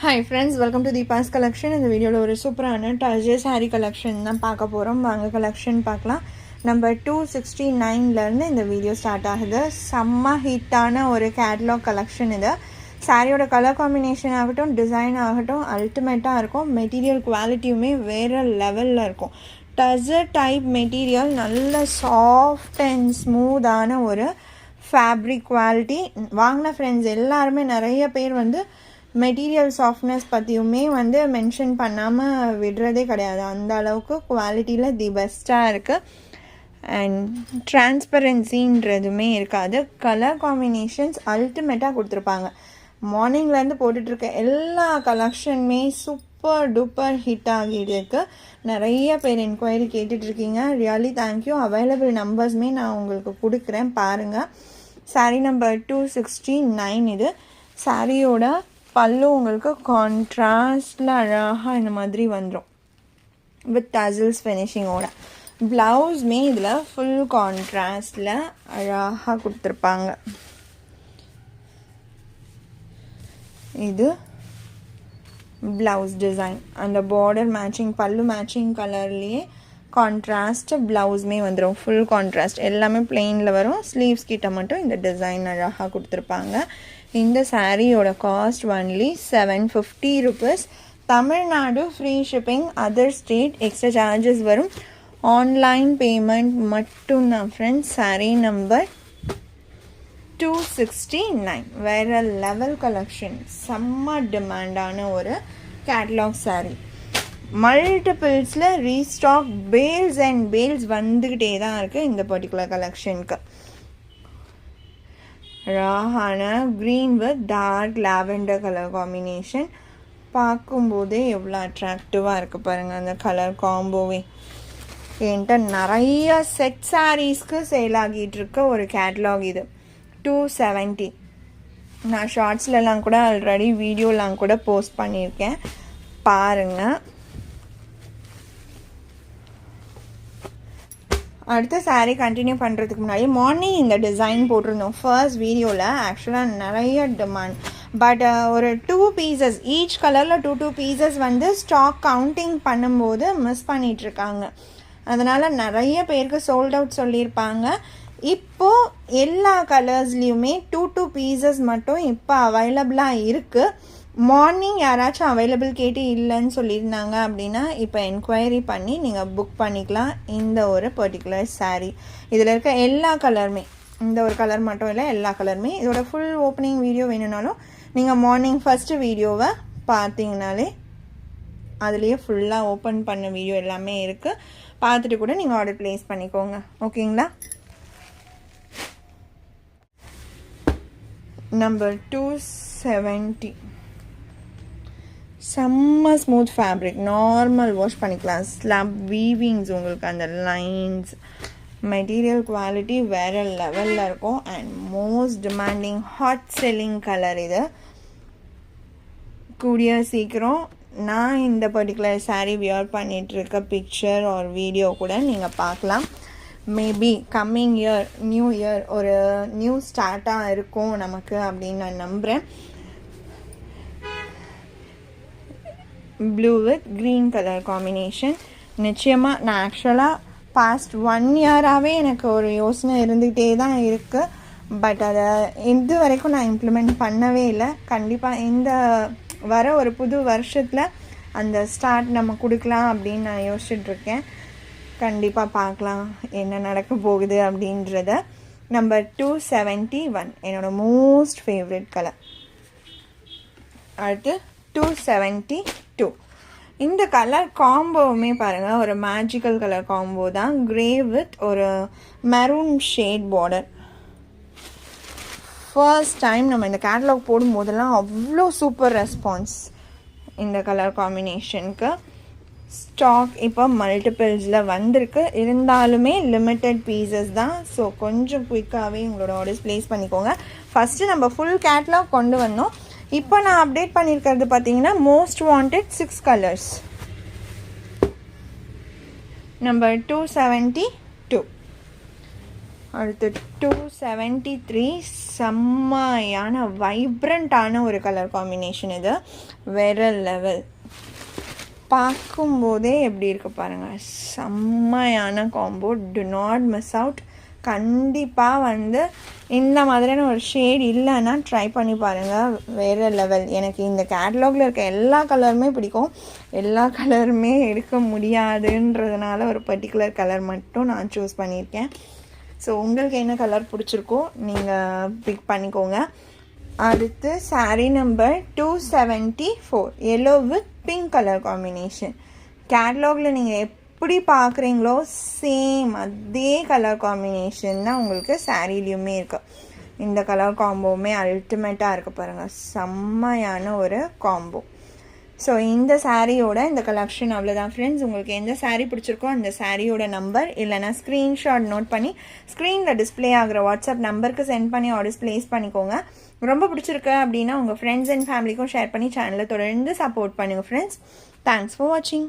Hi friends, welcome to Deepa's collection. In the video ஒரு சூப்பரான டர்ஜே saree collection தான் பார்க்க போறோம். வாங்க collection பார்க்கலாம். நம்பர் 269ல இருந்து இந்த வீடியோ ஸ்டார்ட் ஆகுது. செம்ம ஹிட்டான ஒரு கேட்டலாக் கலெக்ஷன் இது. சாரியோட கலர் காம்பினேஷன் ஆகட்டும், டிசைன் ஆகட்டும் அல்டிமேட்டாக இருக்கும். மெட்டீரியல் குவாலிட்டியுமே வேறு லெவலில் இருக்கும். டர்ஜர் டைப் மெட்டீரியல் நல்ல சாஃப்ட் அண்ட் ஸ்மூத்தான ஒரு ஃபேப்ரிக் குவாலிட்டி. வாங்கின ஃப்ரெண்ட்ஸ் எல்லாருமே நிறைய பேர் மெட்டீரியல் சாஃப்ட்னஸ் பற்றியுமே மென்ஷன் பண்ணாமல் விடுறதே கிடையாது. அந்த அளவுக்கு குவாலிட்டியில் தி பெஸ்ட்டாக இருக்குது. அண்ட் டிரான்ஸ்பரன்சின்றதுமே இருக்காது. கலர் காம்பினேஷன்ஸ் அல்டிமேட்டாக கொடுத்துருப்பாங்க. மார்னிங்லேருந்து போட்டுட்ருக்க எல்லா கலெக்ஷனுமே சூப்பர் டூப்பர் ஹிட் ஆகிட்டு நிறைய பேர் என்கொயரி கேட்டுட்ருக்கீங்க. Really thank you. அவைலபிள் நம்பர்ஸுமே நான் உங்களுக்கு கொடுக்குறேன், பாருங்கள். சாரீ நம்பர் 269 இது. சாரியோட பல்லு உங்களுக்கு கான்ட்ராஸ்டில் அழகாக இந்த மாதிரி வந்துடும் வித் டசல்ஸ் ஃபினிஷிங்கோட. ப்ளவுஸ்மே இதில் ஃபுல் கான்ட்ராஸ்டில் அழகாக கொடுத்துருப்பாங்க. இது ப்ளவுஸ் டிசைன், அந்த பார்டர் மேட்சிங், பல்லு மேட்சிங் கலர்லேயே கான்ட்ராஸ்ட் ப்ளவுஸ்மே வந்துடும். ஃபுல் கான்ட்ராஸ்ட் எல்லாமே பிளெயினில் வரும். ஸ்லீவ்ஸ் கிட்ட மட்டும் இந்த டிசைன் அழகாக கொடுத்துருப்பாங்க. இந்த சாரியோட cost only 750 rupees. Tamil Nadu free shipping, other state extra charges வரும். ஆன்லைன் பேமெண்ட் மட்டும்தான் ஃப்ரெண்ட்ஸ். சாரீ நம்பர் 269 வேறு லெவல் கலெக்ஷன். செம்ம டிமாண்டான ஒரு கேட்லாக் சாரீ. மல்டிபிள்ஸில் ரீஸ்டாக் பேல்ஸ் அண்ட் பேல்ஸ் வந்துக்கிட்டே தான் இருக்குது இந்த பர்டிகுலர் கலெக்ஷனுக்கு. அழகான green with dark lavender colour combination. பார்க்கும்போதே எவ்வளோ அட்ராக்டிவாக இருக்குது பாருங்கள் அந்த கலர் காம்போவே. என்கிட்ட நிறைய செட் சாரீஸ்க்கு சேல் ஆகிட்டுருக்க ஒரு கேட்லாக் இது. 270. நான் ஷார்ட்ஸ்லலாம் கூட ஆல்ரெடி வீடியோலாம் கூட போஸ்ட் பண்ணியிருக்கேன், பாருங்கள். அடுத்த சாரீ கண்டினியூ பண்ணுறதுக்கு முன்னாடி மார்னிங் இந்த டிசைன் போட்டிருந்தோம் ஃபர்ஸ்ட் வீடியோவில். ஆக்சுவலாக நிறைய டிமாண்ட். பட் ஒரு 2 பீசஸ் ஈச் கலரில் 2 பீசஸ் ஸ்டாக் கவுண்டிங் பண்ணும்போது மிஸ் பண்ணிகிட்ருக்காங்க. அதனால் நிறைய பேருக்கு சோல்ட் அவுட் சொல்லியிருப்பாங்க. இப்போது எல்லா கலர்ஸ்லேயுமே 2 பீசஸ் மட்டும் இப்போ அவைலபிளாக இருக்குது. மார்னிங் யாராச்சும் அவைலபிள் கேட்டு இல்லைன்னு சொல்லியிருந்தாங்க அப்படின்னா இப்போ என்கொயரி பண்ணி நீங்கள் புக் பண்ணிக்கலாம் இந்த ஒரு பர்டிகுலர் சாரீ. இதில் இருக்க எல்லா கலருமே, இந்த ஒரு கலர் மட்டும் இல்லை, எல்லா கலருமே. இதோட ஃபுல் ஓப்பனிங் வீடியோ வேணும்னாலும் நீங்கள் மார்னிங் ஃபஸ்ட்டு வீடியோவை பார்த்தீங்கனாலே அதுலேயே ஃபுல்லாக ஓப்பன் பண்ண வீடியோ எல்லாமே இருக்குது. பார்த்துட்டு கூட நீங்கள் ஆர்டர் ப்ளேஸ் பண்ணிக்கோங்க, ஓகேங்களா. நம்பர் 270. செம்ம ஸ்மூத் ஃபேப்ரிக், நார்மல் வாஷ் பண்ணிக்கலாம். ஸ்லாப் வீவிங்ஸ், உங்களுக்கு அந்த லைன்ஸ், மெட்டீரியல் குவாலிட்டி வேறு லெவலில் இருக்கும். And most demanding hot selling colour இது. கூடிய சீக்கிரம் நான் இந்த பர்டிகுலர் சாரீ வியர் பண்ணிகிட்ருக்க பிக்சர் ஒரு வீடியோ கூட நீங்கள் பார்க்கலாம். Maybe coming year, new year ஒரு நியூ ஸ்டார்ட்டாக இருக்கும் நமக்கு அப்படின்னு நான் நம்புகிறேன். Blue with green colour combination. நிச்சயமாக நான் ஆக்சுவலாக பாஸ்ட் 1 இயராகவே எனக்கு ஒரு யோசனை இருந்துகிட்டே தான் இருக்குது. பட் அதை இது வரைக்கும் நான் இம்ப்ளிமெண்ட் பண்ணவே இல்லை. கண்டிப்பாக இந்த வர ஒரு புது வருஷத்தில் அந்த ஸ்டார்ட் நம்ம கொடுக்கலாம் அப்படின்னு நான் யோசிச்சுட்ருக்கேன். கண்டிப்பாக பார்க்கலாம் என்ன நடக்க போகுது அப்படின்றத. நம்பர் 271 என்னோடய மோஸ்ட் ஃபேவரட் கலர். அடுத்து 272. இந்த கலர் காம்போவுமே பாருங்கள் ஒரு மேஜிக்கல் கலர் காம்போ தான். கிரே வித் ஒரு maroon shade border. First time நம்ம இந்த கேட்டலாக் போடும்போதெல்லாம் அவ்வளோ சூப்பர் ரெஸ்பான்ஸ் இந்த கலர் காம்பினேஷனுக்கு. ஸ்டாக் இப்போ மல்டிபிள்ஸில் வந்திருக்கு, இருந்தாலுமே லிமிட்டட் பீசஸ் தான். ஸோ கொஞ்சம் குயிக்காகவே உங்களோட ஆர்டர்ஸ் ப்ளேஸ் பண்ணிக்கோங்க. ஃபஸ்ட்டு நம்ம ஃபுல் கேட்டலாக் கொண்டு வந்தோம். இப்போ நான் அப்டேட் பண்ணியிருக்கிறது பார்த்தீங்கன்னா மோஸ்ட் வாண்டட் 6 கலர்ஸ். நம்பர் 272. அடுத்து 273 செம்மையான வைப்ரண்ட்டான ஒரு கலர் காம்பினேஷன். இது வேறு லெவல். பார்க்கும்போதே எப்படி இருக்கு பாருங்கள், செம்மையான combo. To not miss out. கண்டிப்பாக வந்து இந்த மாதிரியான ஒரு ஷேட் இல்லைன்னா ட்ரை பண்ணி பாருங்கள், வேறு லெவல். எனக்கு இந்த கேட்லாகில் இருக்க எல்லா கலருமே பிடிக்கும். எல்லா கலருமே எடுக்க முடியாதுன்றதுனால ஒரு பர்டிகுலர் கலர் மட்டும் நான் சூஸ் பண்ணியிருக்கேன். ஸோ உங்களுக்கு என்ன கலர் பிடிச்சிருக்கோ நீங்கள் பிக் பண்ணிக்கோங்க. அடுத்து sari number 274 yellow with pink colour combination. கேட்லாகில் நீங்கள் எப்படி பார்க்குறீங்களோ சேம் அதே கலர் காம்பினேஷன் தான் உங்களுக்கு சாரீலையுமே இருக்குது. இந்த கலர் காம்போவுமே அல்டிமேட்டாக இருக்குது பாருங்கள், செம்மையான ஒரு காம்போ. ஸோ இந்த சாரியோட இந்த கலெக்ஷன் அவ்வளோதான் ஃப்ரெண்ட்ஸ். உங்களுக்கு எந்த சாரீ பிடிச்சிருக்கோ அந்த சாரியோட நம்பர் இல்லைனா ஸ்க்ரீன்ஷாட் நோட் பண்ணி ஸ்க்ரீனில் டிஸ்பிளே ஆகிற வாட்ஸ்அப் நம்பருக்கு சென்ட் பண்ணி ஆர்டர்ஸ் ப்ளேஸ் பண்ணிக்கோங்க. ரொம்ப பிடிச்சிருக்கு அப்படின்னா உங்கள் ஃப்ரெண்ட்ஸ் அண்ட் ஃபேமிலிக்கும் ஷேர் பண்ணி சேனலை தொடர்ந்து சப்போர்ட் பண்ணுங்கள் ஃப்ரெண்ட்ஸ். தேங்க்ஸ் ஃபார் வாட்சிங்.